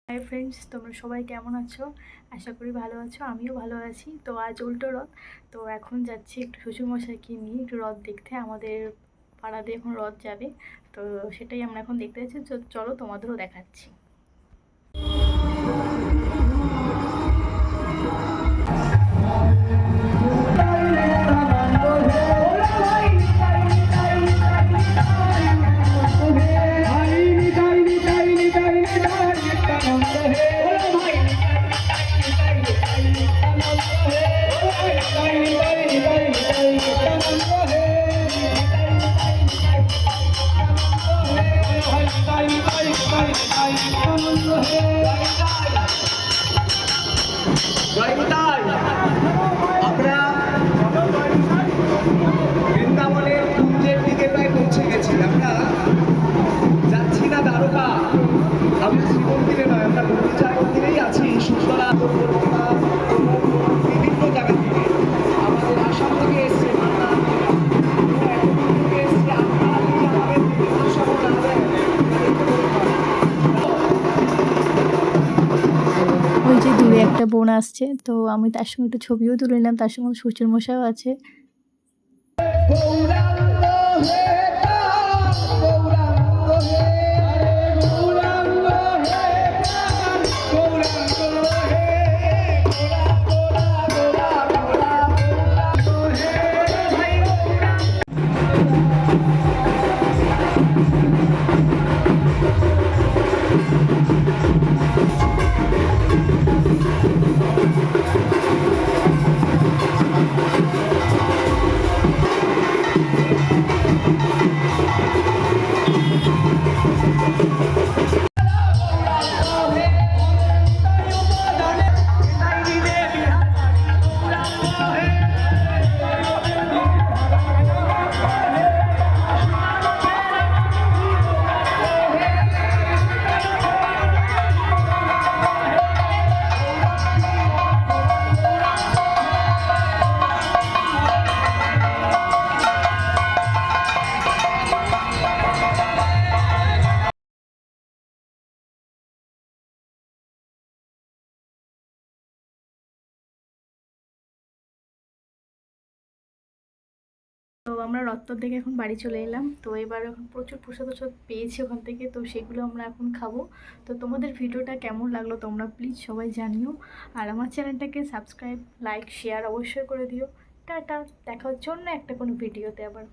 Hi friends, তোমরা সবাই কেমন আছো? আশা করি ভালো আছো। আমিও ভালো আছি। তো আজ উল্টো রথ। তো এখন যাচ্ছি একটু শ্বশুরমশাইকে নিয়ে একটু রথ দেখতে। আমাদের পাড়াতে এখন রথ যাবে। তো সেটাই আমরা এখন দেখতে যাচ্ছি। চলো তোমাদেরও দেখাচ্ছি। আমরা বৃন্দাবনের কুঞ্জের দিকে প্রায় পৌঁছে গেছি। আমরা যাচ্ছি না দ্বারকা, আমরা শ্রীমন্দিরে নয়, আমরা গুন্ডিচা মন্দিরেই আছি। সুতরাং বিভিন্ন জায়গা থেকে আমাদের আসাম থেকে এসছে, ওই যে দূরে একটা বোন আসছে, তো আমি তার সঙ্গে একটু ছবিও তুলে নিলাম। তার সঙ্গে শ্বশুরমশাইও আছে। তো আমরা রত্তর থেকে এখন বাড়ি চলে এলাম। তো এবার এখন প্রচুর প্রসাদ পেয়েছি ওখান থেকে। তো সেগুলো আমরা এখন খাবো। তো তোমাদের ভিডিওটা কেমন লাগলো তোমরা প্লিজ সবাই জানিও। আর আমার চ্যানেলটাকে সাবস্ক্রাইব, লাইক, শেয়ার অবশ্যই করে দিও। টাটা, দেখা হচ্ছে অন্য একটা কোনো ভিডিওতে আবার।